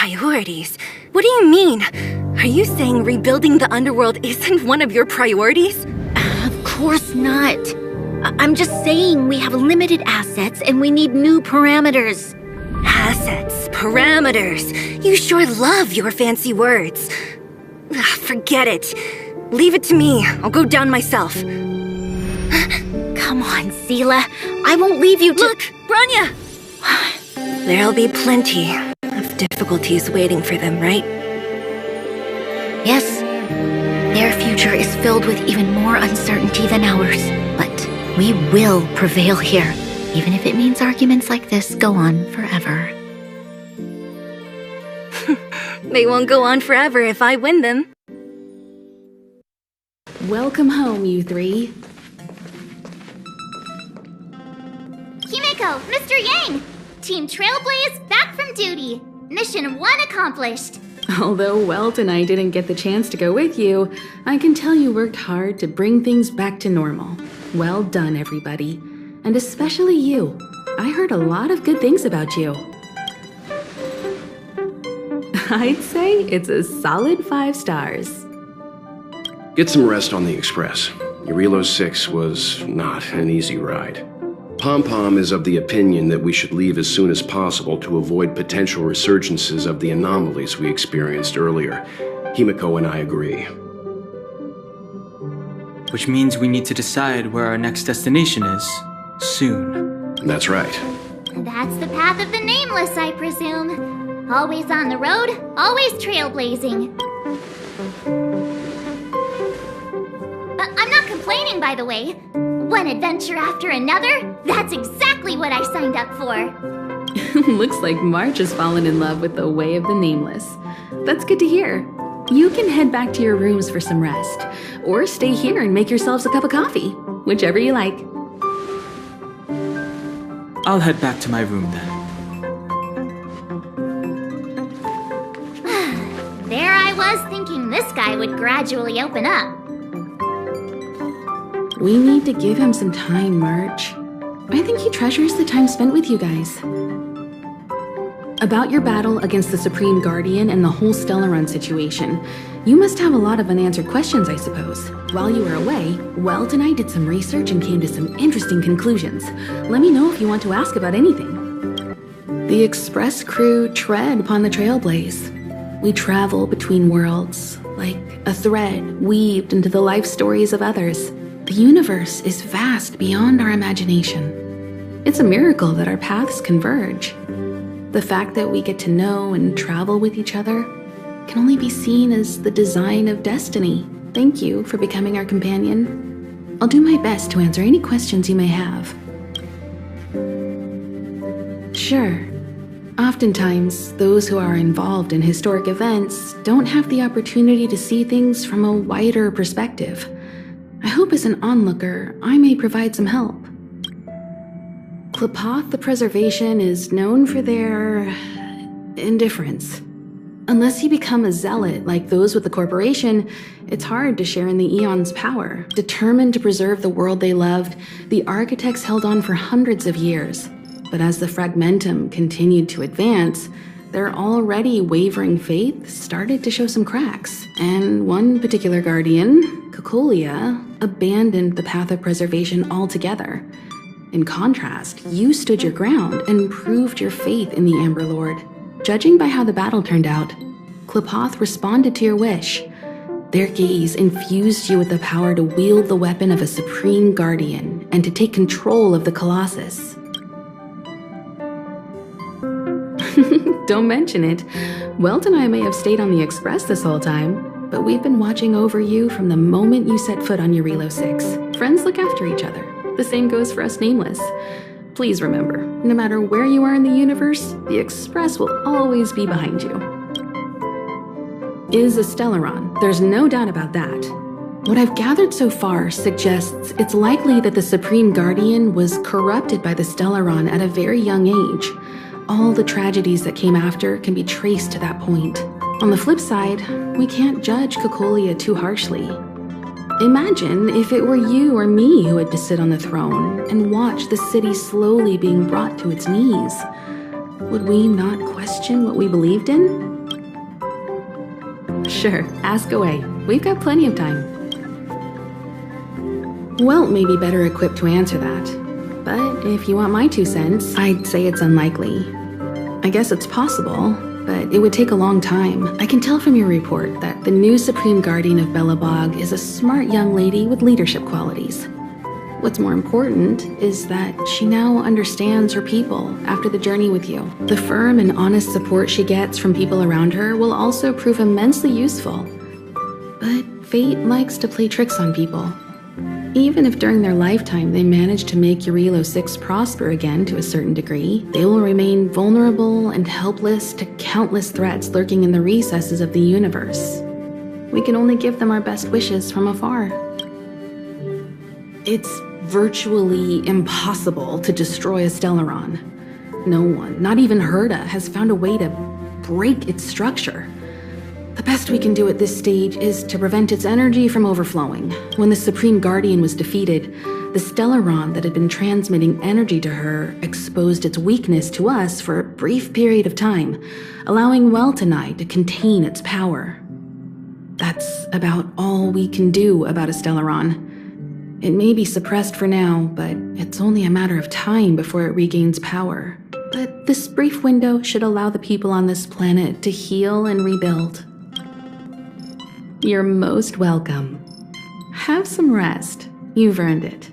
Priorities? What do you mean? Are you saying rebuilding the underworld isn't one of your priorities? Of course not. I'm just saying we have limited assets and we need new parameters. Assets, parameters. You sure love your fancy words. Forget it. Leave it to me. I'll go down myself. Come on, Seela. I won't leave you to— Look, Branya! There'll be plenty of difficulties waiting for them, right? Yes. Their future is filled with even more uncertainty than ours. But we will prevail here, even if it means arguments like this go on forever. They won't go on forever if I win them. Welcome home, you three. Himeko, Mr. Yang! Team Trailblaze back from duty. Mission 1 accomplished. Although Welt and I didn't get the chance to go with you, I can tell you worked hard to bring things back to normal. Well done, everybody. And especially you. I heard a lot of good things about you. I'd say it's a solid 5 stars. Get some rest on the express. Jarilo-6 was not an easy ride. Pom-Pom is of the opinion that we should leave as soon as possible to avoid potential resurgences of the anomalies we experienced earlier. Himeko and I agree. Which means we need to decide where our next destination is. Soon. That's right. That's the path of the Nameless, I presume. Always on the road, always trailblazing. I'm not complaining, by the way. One adventure after another, that's exactly what I signed up for. Looks like March has fallen in love with the way of the Nameless. That's good to hear. You can head back to your rooms for some rest, or stay here and make yourselves a cup of coffee, whichever you like. I'll head back to my room then. There I was thinking this guy would gradually open up. We need to give him some time, March. I think he treasures the time spent with you guys. About your battle against the Supreme Guardian and the whole Stellaron situation, you must have a lot of unanswered questions, I suppose. While you were away, Welt and I did some research and came to some interesting conclusions. Let me know if you want to ask about anything. The Express crew tread upon the Trailblaze. We travel between worlds, like a thread weaved into the life stories of others. The universe is vast beyond our imagination. It's a miracle that our paths converge. The fact that we get to know and travel with each other can only be seen as the design of destiny. Thank you for becoming our companion. I'll do my best to answer any questions you may have. Sure. Oftentimes, those who are involved in historic events don't have the opportunity to see things from a wider perspective. I hope as an onlooker, I may provide some help. Klapoth the Preservation is known for their indifference. Unless you become a zealot like those with the corporation, it's hard to share in the Eon's power. Determined to preserve the world they loved, the architects held on for hundreds of years. But as the fragmentum continued to advance, their already wavering faith started to show some cracks, and one particular guardian, Cocolia, abandoned the path of preservation altogether. In contrast, you stood your ground and proved your faith in the Amber Lord. Judging by how the battle turned out, Klapoth responded to your wish. Their gaze infused you with the power to wield the weapon of a supreme guardian and to take control of the Colossus. Don't mention it. Welt and I may have stayed on the Express this whole time, but we've been watching over you from the moment you set foot on Jarilo-6. Friends look after each other. The same goes for us Nameless. Please remember, no matter where you are in the universe, the Express will always be behind you. Is a Stellaron, there's no doubt about that. What I've gathered so far suggests it's likely that the Supreme Guardian was corrupted by the Stellaron at a very young age. All the tragedies that came after can be traced to that point. On the flip side, we can't judge Cocolia too harshly. Imagine if it were you or me who had to sit on the throne and watch the city slowly being brought to its knees. Would we not question what we believed in? Sure, ask away. We've got plenty of time. Welt may be better equipped to answer that. But if you want my 2 cents, I'd say it's unlikely. I guess it's possible, but it would take a long time. I can tell from your report that the new Supreme Guardian of Belobog is a smart young lady with leadership qualities. What's more important is that she now understands her people after the journey with you. The firm and honest support she gets from people around her will also prove immensely useful. But fate likes to play tricks on people. Even if during their lifetime they manage to make Jarilo-6 prosper again to a certain degree, they will remain vulnerable and helpless to countless threats lurking in the recesses of the universe. We can only give them our best wishes from afar. It's virtually impossible to destroy a Stellaron. No one, not even Herta, has found a way to break its structure. The best we can do at this stage is to prevent its energy from overflowing. When the Supreme Guardian was defeated, the Stellaron that had been transmitting energy to her exposed its weakness to us for a brief period of time, allowing Welt and I to contain its power. That's about all we can do about a Stellaron. It may be suppressed for now, but it's only a matter of time before it regains power. But this brief window should allow the people on this planet to heal and rebuild. You're most welcome. Have some rest. You've earned it.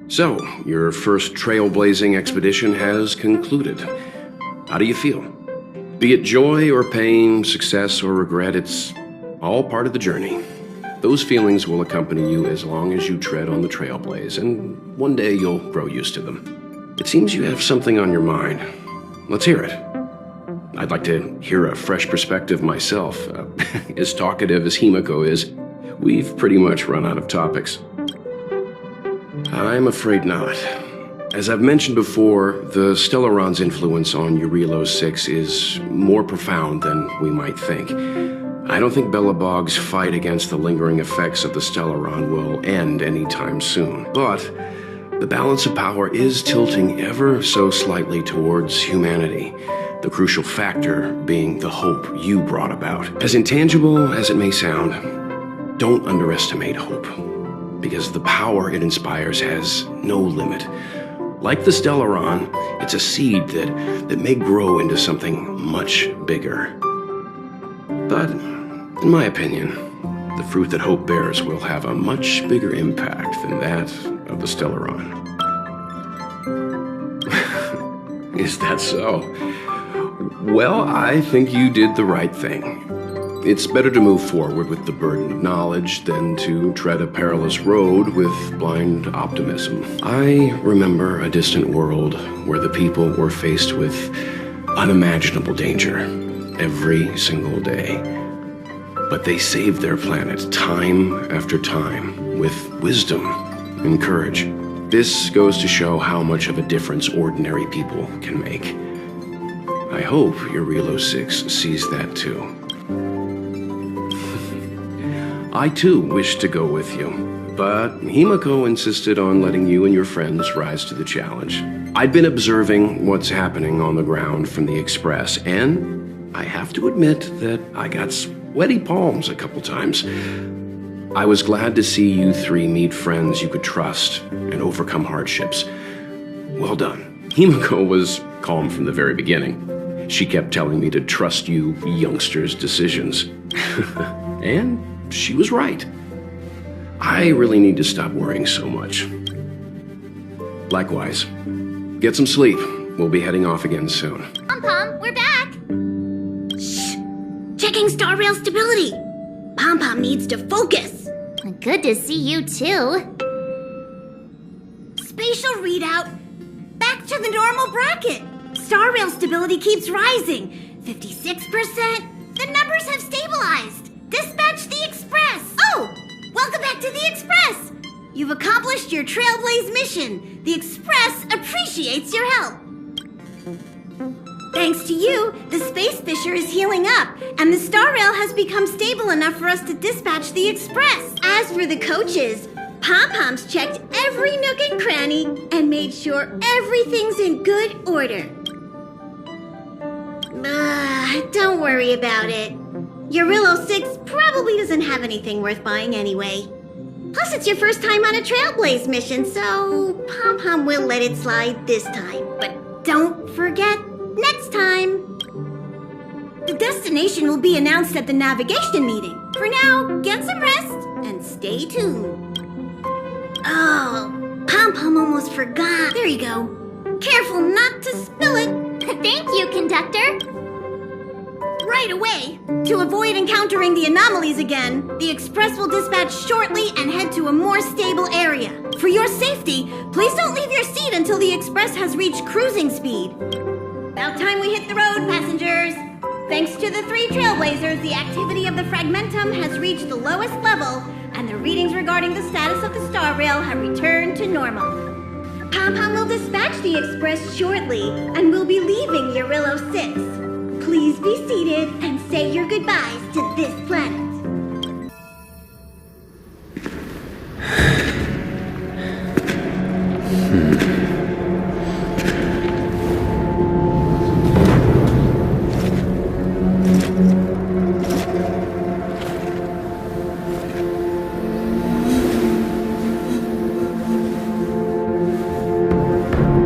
So, your first trailblazing expedition has concluded. How do you feel? Be it joy or pain, success or regret, it's all part of the journey. Those feelings will accompany you as long as you tread on the trailblaze, and one day you'll grow used to them. It seems you have something on your mind. Let's hear it. I'd like to hear a fresh perspective myself. As talkative as Himeko is, we've pretty much run out of topics. I'm afraid not. As I've mentioned before, the Stellaron's influence on Jarilo-6 is more profound than we might think. I don't think Belobog's fight against the lingering effects of the Stellaron will end anytime soon, but the balance of power is tilting ever so slightly towards humanity, the crucial factor being the hope you brought about. As intangible as it may sound, don't underestimate hope, because the power it inspires has no limit. Like the Stellaron, it's a seed that may grow into something much bigger. But, in my opinion, the fruit that hope bears will have a much bigger impact than that of the Stellaron. Is that so? Well, I think you did the right thing. It's better to move forward with the burden of knowledge than to tread a perilous road with blind optimism. I remember a distant world where the people were faced with unimaginable danger every single day. But they saved their planet time after time with wisdom and courage. This goes to show how much of a difference ordinary people can make. I hope Jarilo-6 sees that too. I too wish to go with you, but Himeko insisted on letting you and your friends rise to the challenge. I'd been observing what's happening on the ground from the Express, and I have to admit that I got sweaty palms a couple times. I was glad to see you three meet friends you could trust and overcome hardships. Well done. Himeko was calm from the very beginning. She kept telling me to trust you youngsters' decisions. And she was right. I really need to stop worrying so much. Likewise. Get some sleep. We'll be heading off again soon. Pom-Pom, we're back! Shh! Checking star rail stability! Pom-Pom needs to focus! Good to see you too. Spatial readout! Back to the normal bracket! Star rail stability keeps rising. 56%. The numbers have stabilized. Dispatch the Express. Oh! Welcome back to the Express! You've accomplished your Trailblaze mission. The Express appreciates your help. Thanks to you, the space fissure is healing up, and the star rail has become stable enough for us to dispatch the Express. As for the coaches, Pom-Pom's checked every nook and cranny and made sure everything's in good order. Don't worry about it. Jarilo-6 probably doesn't have anything worth buying anyway. Plus, it's your first time on a Trailblaze mission, so Pom-Pom will let it slide this time. But don't forget, next time! The destination will be announced at the navigation meeting. For now, get some rest and stay tuned. Oh, Pom-Pom almost forgot. There you go. Careful not to spill it. Thank you, conductor. Right away! To avoid encountering the anomalies again, the express will dispatch shortly and head to a more stable area. For your safety, please don't leave your seat until the express has reached cruising speed. About time we hit the road, passengers! Thanks to the 3 Trailblazers, the activity of the Fragmentum has reached the lowest level, and the readings regarding the status of the Star Rail have returned to normal. Pom-Pom will dispatch the express shortly, and will be leaving Jarilo-6. Please be seated and say your goodbyes to this planet.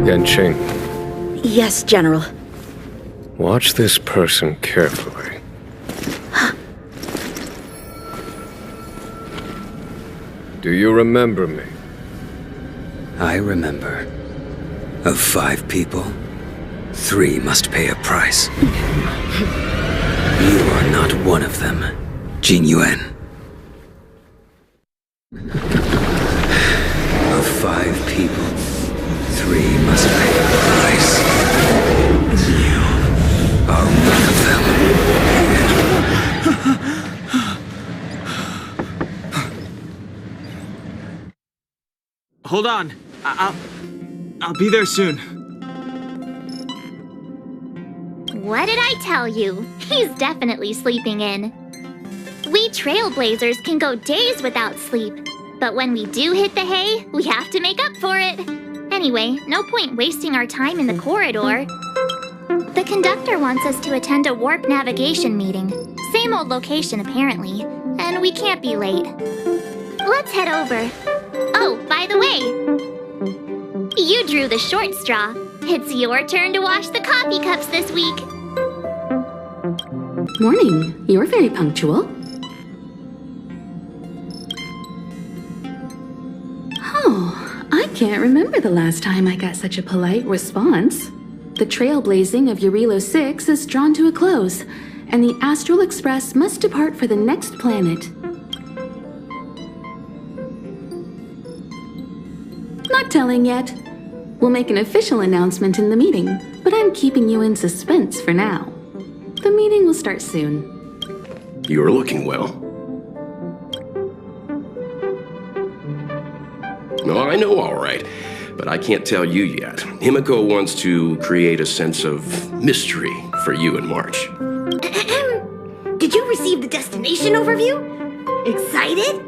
Yanqing, Yes, General. watch this person carefully. Do you remember me? I remember. Of 5 people, 3 must pay a price. You are not one of them, Jin Yuan. Of 5 people, 3 must pay a price. You are one of them. Hold on. I'll be there soon. What did I tell you? He's definitely sleeping in. We Trailblazers can go days without sleep. But when we do hit the hay, we have to make up for it. Anyway, no point wasting our time in the corridor. The conductor wants us to attend a warp navigation meeting. Same old location, apparently. And we can't be late. Let's head over. Oh, by the way, you drew the short straw. It's your turn to wash the coffee cups this week. Morning. You're very punctual. Oh, I can't remember the last time I got such a polite response. The trailblazing of Jarilo-6 is drawn to a close, and the Astral Express must depart for the next planet. Not telling yet. We'll make an official announcement in the meeting, but I'm keeping you in suspense for now. The meeting will start soon. You're looking well. No, I know all right, but I can't tell you yet. Himeko wants to create a sense of mystery for you in March. Did you receive the destination overview? Excited?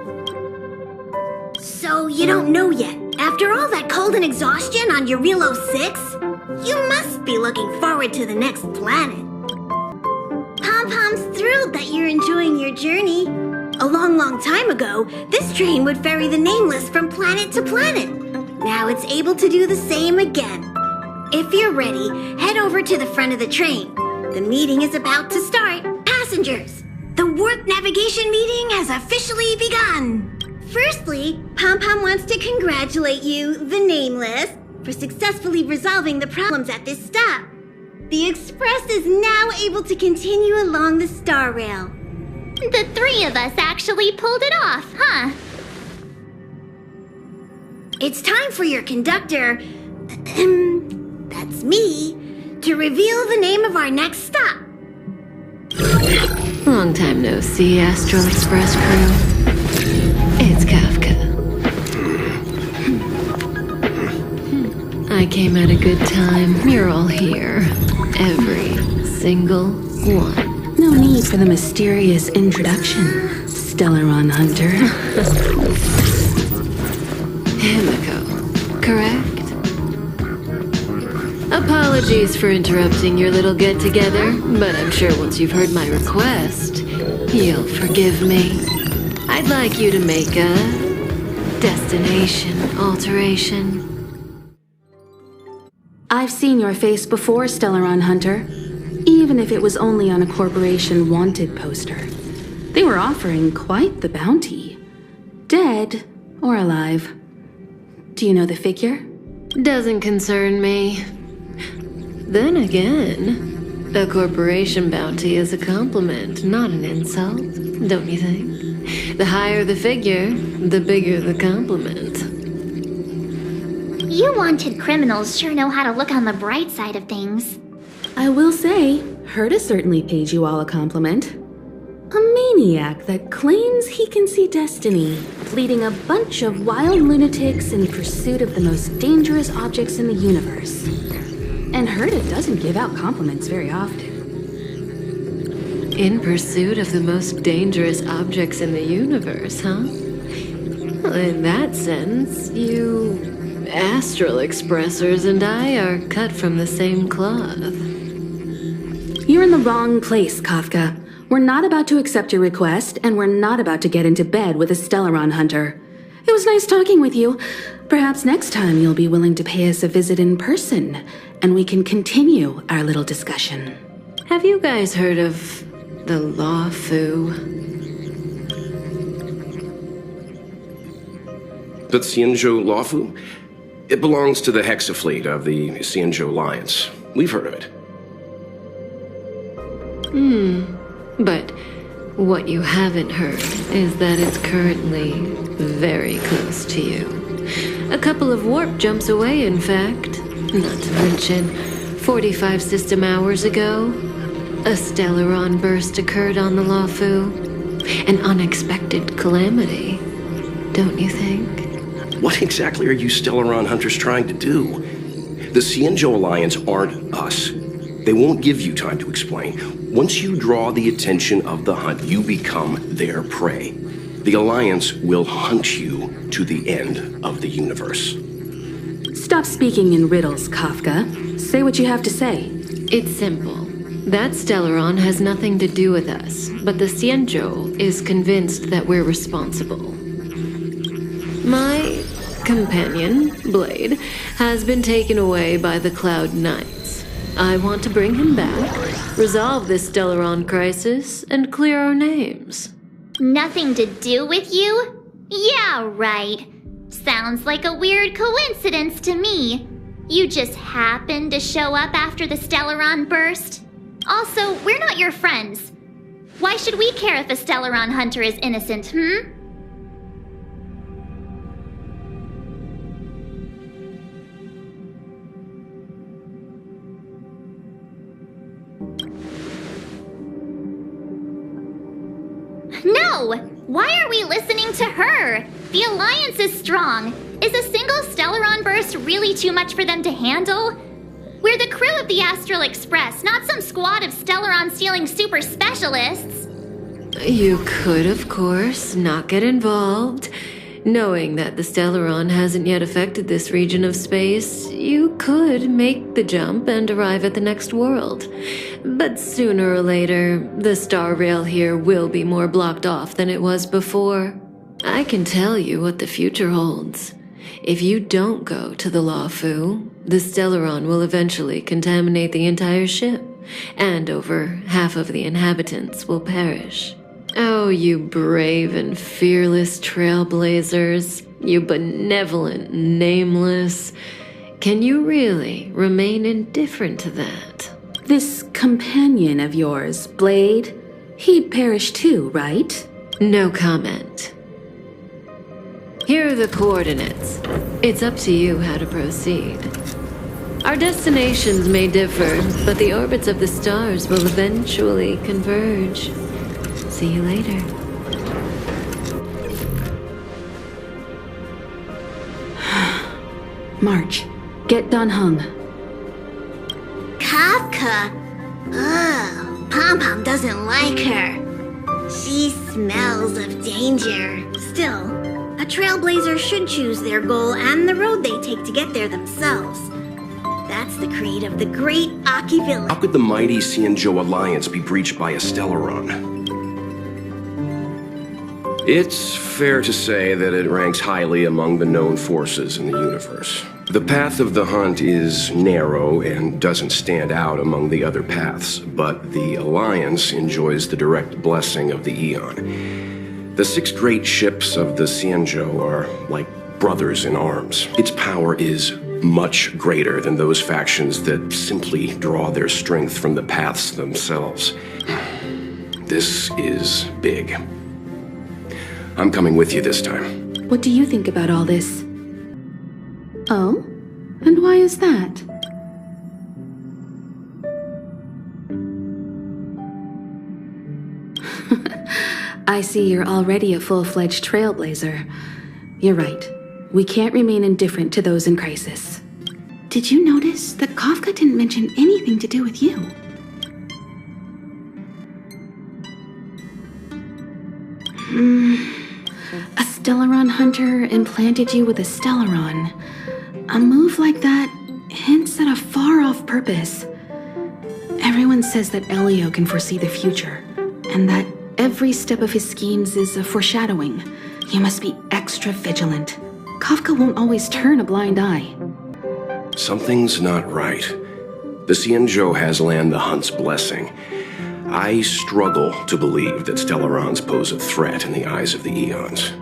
So you don't know yet. After all that cold and exhaustion on Jarilo-6, you must be looking forward to the next planet. Pom-Pom's thrilled that you're enjoying your journey. A long time ago, this train would ferry the Nameless from planet to planet. Now it's able to do the same again. If you're ready, head over to the front of the train. The meeting is about to start. Passengers, the warp navigation meeting has officially begun. Firstly, Pom-Pom wants to congratulate you, the Nameless, for successfully resolving the problems at this stop. The Express is now able to continue along the Star Rail. The 3 of us actually pulled it off, huh? It's time for your conductor, that's me, to reveal the name of our next stop. Long time no see, Astral Express crew. It's Kafka. I came at a good time. You're all here. Every single one. No need for the mysterious introduction, Stellaron Hunter. Himeko, correct? A Apologies for interrupting your little get-together, but I'm sure once you've heard my request, you'll forgive me. I'd like you to make a destination alteration. I've seen your face before, Stellaron Hunter. Even if it was only on a corporation wanted poster. They were offering quite the bounty. Dead or alive. Do you know the figure? Doesn't concern me. Then again, a corporation bounty is a compliment, not an insult, don't you think? The higher the figure, the bigger the compliment. You wanted criminals sure know how to look on the bright side of things. I will say, Herta certainly paid you all a compliment. A maniac that claims he can see destiny, leading a bunch of wild lunatics in pursuit of the most dangerous objects in the universe. And Herta doesn't give out compliments very often. In pursuit of the most dangerous objects in the universe, huh? Well, in that sense, you astralexpressers and I are cut from the same cloth. You're in the wrong place, Kafka. We're not about to accept your request, and we're not about to get into bed with a Stellaron Hunter. It was nice talking with you. Perhaps next time you'll be willing to pay us a visit in person, and we can continue our little discussion. Have you guys heard of the Law-Fu? The Xianzhou Law-Fu? It belongs to the Hexafleet of the Xianzhou Alliance. We've heard of it. But what you haven't heard is that it's currently very close to you. A couple of warp jumps away, in fact. Not to mention, 45 system hours ago, a Stellaron burst occurred on the Law-Fu. An unexpected calamity, don't you think? What exactly are you Stellaron Hunters trying to do? The Xianzhou Alliance aren't us. They won't give you time to explain. Once you draw the attention of the hunt, you become their prey. The Alliance will hunt you to the end of the universe. Stop speaking in riddles, Kafka. Say what you have to say. It's simple. That Stellaron has nothing to do with us, but the Xianzhou is convinced that we're responsible. My companion, Blade, has been taken away by the Cloud Knights. I want to bring him back, resolve this Stellaron crisis, and clear our names. Nothing to do with you? Yeah, right. Sounds like a weird coincidence to me. You just happened to show up after the Stellaron burst? Also, we're not your friends. Why should we care if a Stellaron Hunter is innocent, No! Why are we listening to her? The Alliance is strong. Is a single Stellaron burst really too much for them to handle? We're the crew of the Astral Express, not some squad of Stellaron-stealing super specialists. You could, of course, not get involved. Knowing that the Stellaron hasn't yet affected this region of space, you could make the jump and arrive at the next world. But sooner or later, the star rail here will be more blocked off than it was before. I can tell you what the future holds. If you don't go to the Law-Fu, the Stellaron will eventually contaminate the entire ship, and over half of the inhabitants will perish. Oh, you brave and fearless trailblazers, you benevolent nameless. Can you really remain indifferent to that? This companion of yours, Blade, he'd perish too, right? No comment. Here are the coordinates. It's up to you how to proceed. Our destinations may differ, but the orbits of the stars will eventually converge. See you later. March, get Don Hung. Kafka? Ugh, Pom-Pom doesn't like her. She smells of danger. Still, a trailblazer should choose their goal and the road they take to get there themselves. That's the creed of the great Aki village. How could the mighty Xianzhou alliance be breached by a Stellaron? It's fair to say that it ranks highly among the known forces in the universe. The path of the hunt is narrow and doesn't stand out among the other paths, but the Alliance enjoys the direct blessing of the Aeon. The 6 great ships of the Xianzhou are like brothers in arms. Its power is much greater than those factions that simply draw their strength from the paths themselves. This is big. I'm coming with you this time. What do you think about all this? Oh? And why is that? I see you're already a full-fledged trailblazer. You're right. We can't remain indifferent to those in crisis. Did you notice that Kafka didn't mention anything to do with you? A Stellaron hunter implanted you with a Stellaron. A move like that hints at a far-off purpose. Everyone says that Elio can foresee the future, and that every step of his schemes is a foreshadowing. You must be extra vigilant. Kafka won't always turn a blind eye. Something's not right. The Xianzhou has Land the Hunt's blessing. I struggle to believe that Stellarons pose a threat in the eyes of the Eons.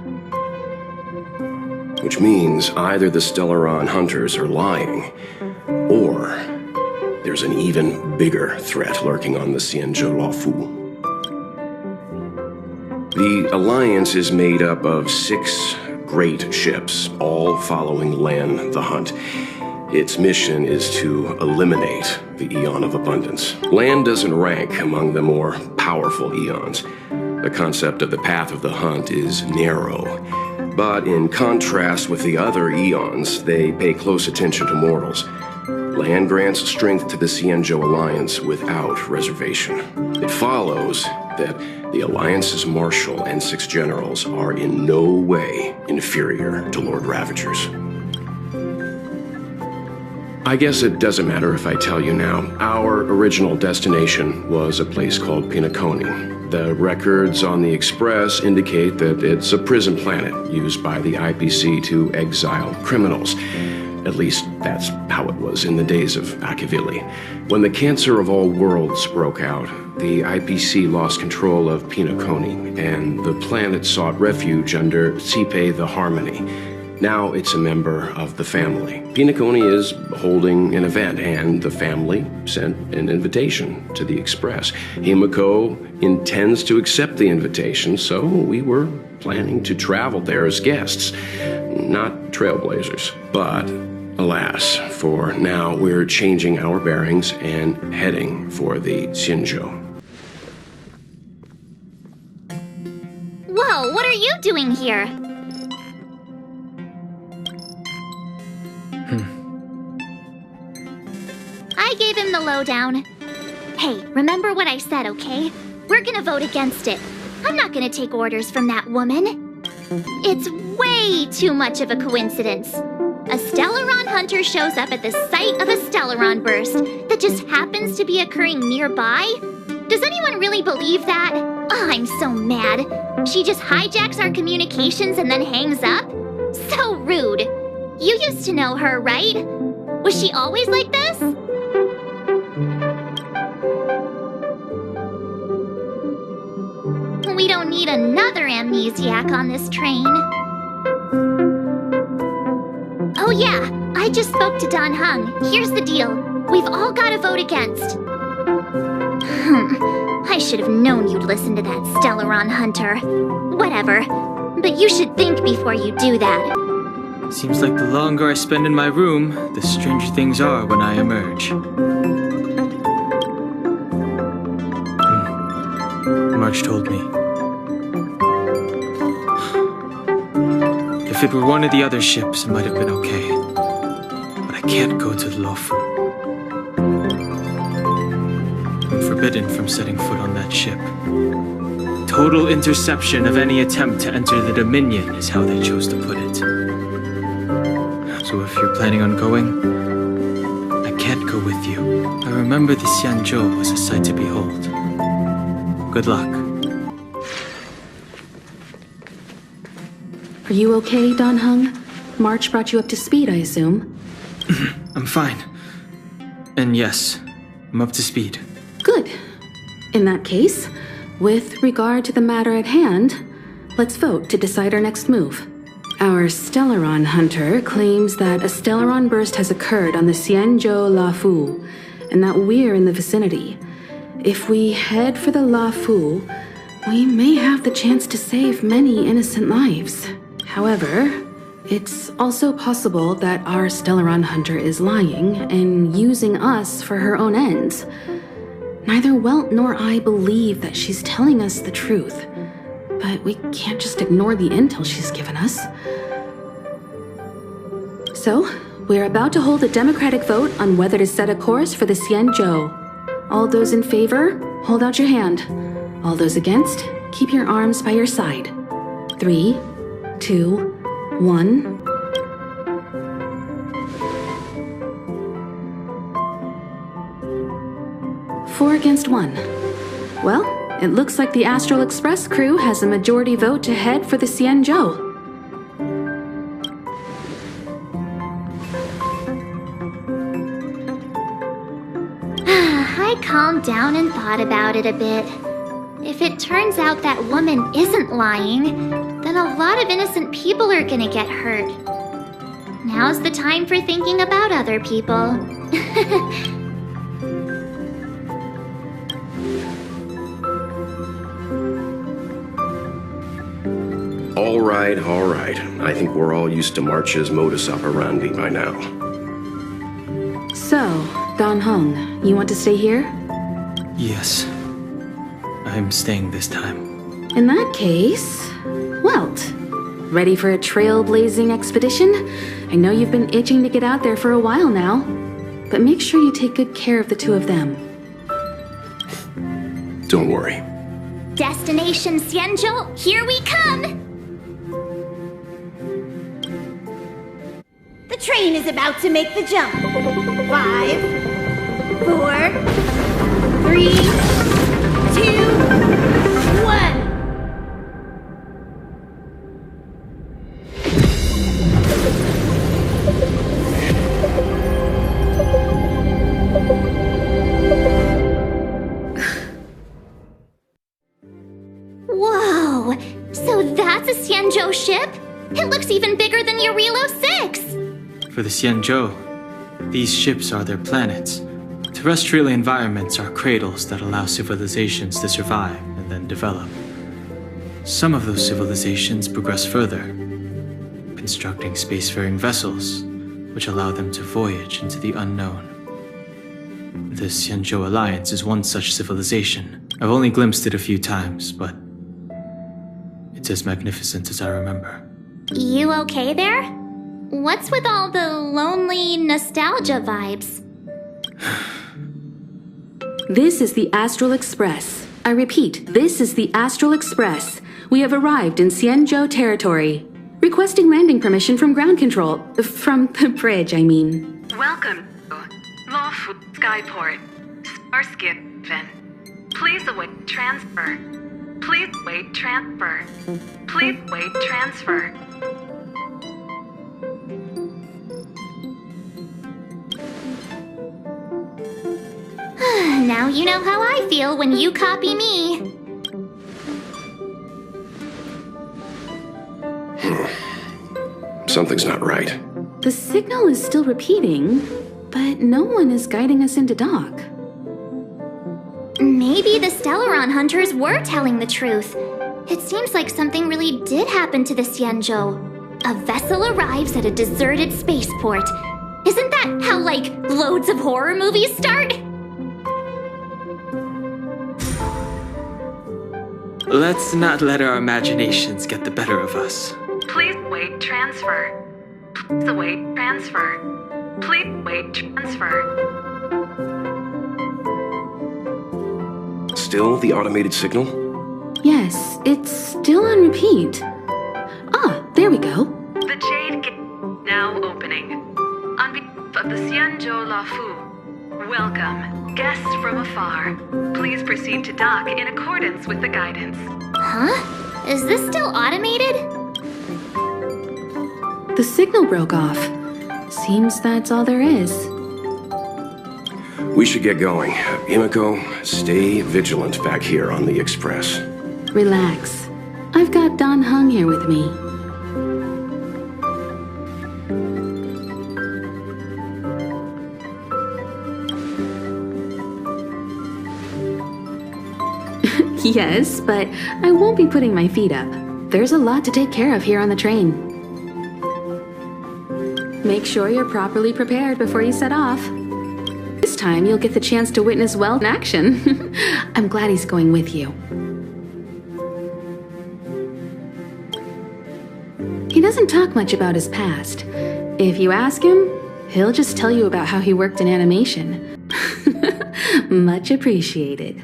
Which means either the Stellaron hunters are lying, or there's an even bigger threat lurking on the Xianzhou Luofu. The Alliance is made up of 6 great ships, all following Lan the Hunt. Its mission is to eliminate the Eon of Abundance. Lan doesn't rank among the more powerful Eons. The concept of the Path of the Hunt is narrow. But in contrast with the other Eons, they pay close attention to mortals. Lan grants strength to the Xianzhou Alliance without reservation. It follows that the Alliance's Marshal and 6 generals are in no way inferior to Lord Ravagers. I guess it doesn't matter if I tell you now. Our original destination was a place called Pinakoni. The records on the Express indicate that it's a prison planet used by the IPC to exile criminals. At least that's how it was in the days of Akivili. When the Cancer of All Worlds broke out, the IPC lost control of Pinakoni, and the planet sought refuge under Sipe the Harmony. Now it's a member of the family. Pinakoni is holding an event, and the family sent an invitation to the Express. Himeko intends to accept the invitation, so we were planning to travel there as guests, not trailblazers. But alas, for now we're changing our bearings and heading for the Xianzhou. Whoa, what are you doing here? I gave him the lowdown. Hey, remember what I said, okay? We're gonna vote against it. I'm not gonna take orders from that woman. It's way too much of a coincidence. A Stellaron hunter shows up at the site of a Stellaron burst that just happens to be occurring nearby? Does anyone really believe that? Oh, I'm so mad. She just hijacks our communications and then hangs up? So rude. You used to know her, right? Was she always like this? We don't need another amnesiac on this train. Oh yeah, I just spoke to Don Hung. Here's the deal. We've all got to vote against. I should have known you'd listen to that Stellaron hunter. Whatever. But you should think before you do that. Seems like the longer I spend in my room, the stranger things are when I emerge. March told me. If it were one of the other ships, it might have been okay. But I can't go to the Luofu. I'm forbidden from setting foot on that ship. Total interception of any attempt to enter the Dominion is how they chose to put it. So if you're planning on going, I can't go with you. I remember the Xianzhou was a sight to behold. Good luck. Are you okay, Dan Heng? March brought you up to speed, I assume. I'm fine. And yes, I'm up to speed. Good. In that case, with regard to the matter at hand, let's vote to decide our next move. Our Stellaron hunter claims that a Stellaron burst has occurred on the Xianzhou Lafu, and that we're in the vicinity. If we head for the Lafu, we may have the chance to save many innocent lives. However, it's also possible that our Stellaron hunter is lying and using us for her own ends. Neither Welt nor I believe that she's telling us the truth, but we can't just ignore the intel she's given us. So, we're about to hold a democratic vote on whether to set a course for the Xianzhou. All those in favor, hold out your hand. All those against, keep your arms by your side. 3, 2, 1. Four against 1. Well, it looks like the astralexpress crew has a majority vote to head for the Xianzhou. I calmed down and thought about it a bit. If it turns out that woman isn't lying, then a lot of innocent people are gonna get hurt. Now's the time for thinking about other people. All right. I think we're all used to March's modus operandi by now. So, Dan Heng, you want to stay here? Yes. I'm staying this time. In that case, Welt, ready for a trailblazing expedition? I know you've been itching to get out there for a while now, but make sure you take good care of the two of them. Don't worry. Destination Xianzhou, here we come! The train is about to make the jump. 5, 4, 3, 2, 1. Whoa! So that's a Xianzhou ship? It looks even bigger than Jarilo-6! For the Xianzhou, these ships are their planets. Terrestrial environments are cradles that allow civilizations to survive and then develop. Some of those civilizations progress further, constructing spacefaring vessels, which allow them to voyage into the unknown. The Xianzhou Alliance is one such civilization. I've only glimpsed it a few times, but it's as magnificent as I remember. You okay there? What's with all the lonely nostalgia vibes? This is the Astral Express. I repeat, this is the Astral Express. We have arrived in Xianzhou territory. Requesting landing permission from ground control. From the bridge, I mean. Welcome to Lawful Skyport. Starskin Vent. Please await transfer. Please wait transfer. Please wait transfer. Now you know how I feel when you copy me. Something's not right. The signal is still repeating, but no one is guiding us into dock. Maybe the Stellaron hunters were telling the truth. It seems like something really did happen to the Xianzhou. A vessel arrives at a deserted spaceport. Isn't that how, like, loads of horror movies start? Let's not let our imaginations get the better of us. Please wait transfer. Please await transfer. Please wait transfer. Still the automated signal? Yes, it's still on repeat. Ah, there we go. The Jade Gate now opening. On behalf of the Xianzhou Lafu, Welcome, guests from afar. Please proceed to dock in accordance with the guidance. Huh? Is this still automated? The signal broke off. Seems that's all there is. We should get going. Himeko, stay vigilant back here on the Express. Relax. I've got Don Hung here with me. Yes, but I won't be putting my feet up. There's a lot to take care of here on the train. Make sure you're properly prepared before you set off. This time you'll get the chance to witness well in action. I'm glad he's going with you. He doesn't talk much about his past. If you ask him, he'll just tell you about how he worked in animation. Much appreciated.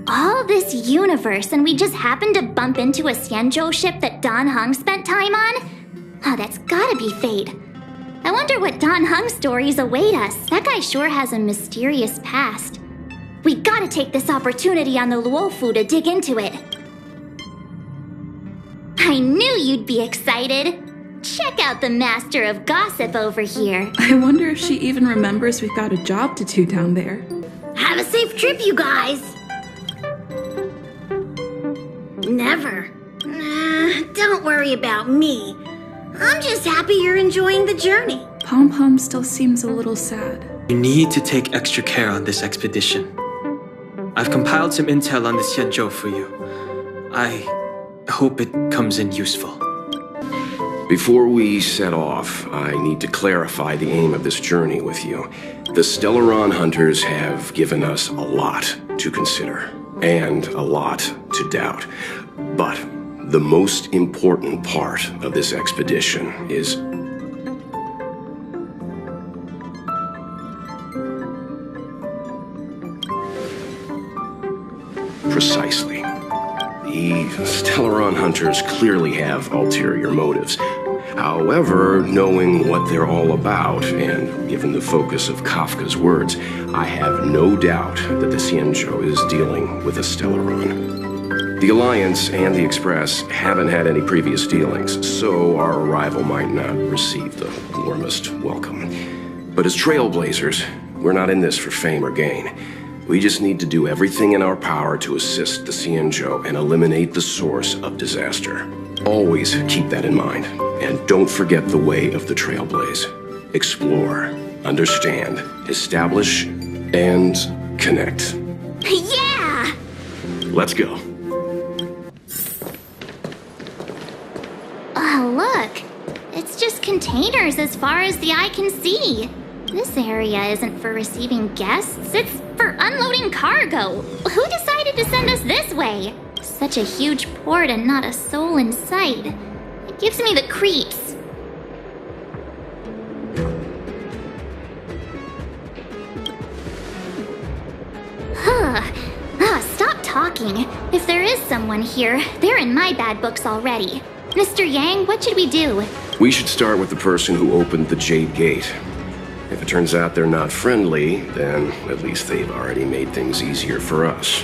All this universe, and we just happened to bump into a Xianzhou ship that Don Hung spent time on? Oh, that's gotta be fate. I wonder what Don Hung's stories await us. That guy sure has a mysterious past. We gotta take this opportunity on the Luofu to dig into it. I knew you'd be excited. Check out the master of gossip over here. I wonder if she even remembers we've got a job to do down there. Have a safe trip, you guys. Never. Don't worry about me. I'm just happy you're enjoying the journey. Pom Pom still seems a little sad. You need to take extra care on this expedition. I've compiled some intel on the Xianzhou for you. I hope it comes in useful. Before we set off, I need to clarify the aim of this journey with you. The Stellaron hunters have given us a lot to consider, and a lot to doubt. But the most important part of this expedition is precisely. The Stellaron hunters clearly have ulterior motives. However, knowing what they're all about, and given the focus of Kafka's words, I have no doubt that the Xianzhou is dealing with a Stellaron. The Alliance and the Express haven't had any previous dealings, so our arrival might not receive the warmest welcome. But as trailblazers, we're not in this for fame or gain. We just need to do everything in our power to assist the Xianzhou and eliminate the source of disaster. Always keep that in mind, and don't forget the way of the Trailblaze. Explore, understand, establish, and connect. Yeah! Let's go. Oh, look. It's just containers as far as the eye can see. This area isn't for receiving guests, it's for unloading cargo. Who decided to send us this way? Such a huge port and not a soul in sight. It gives me the creeps. Stop talking. If there is someone here, they're in my bad books already. Mr. Yang, what should we do? We should start with the person who opened the Jade Gate. If it turns out they're not friendly, then at least they've already made things easier for us.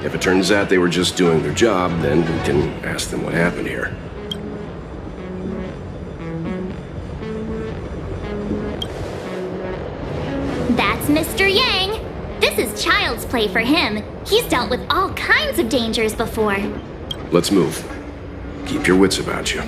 If it turns out they were just doing their job, then we can ask them what happened here. That's Mr. Yang. This is child's play for him. He's dealt with all kinds of dangers before. Let's move. Keep your wits about you.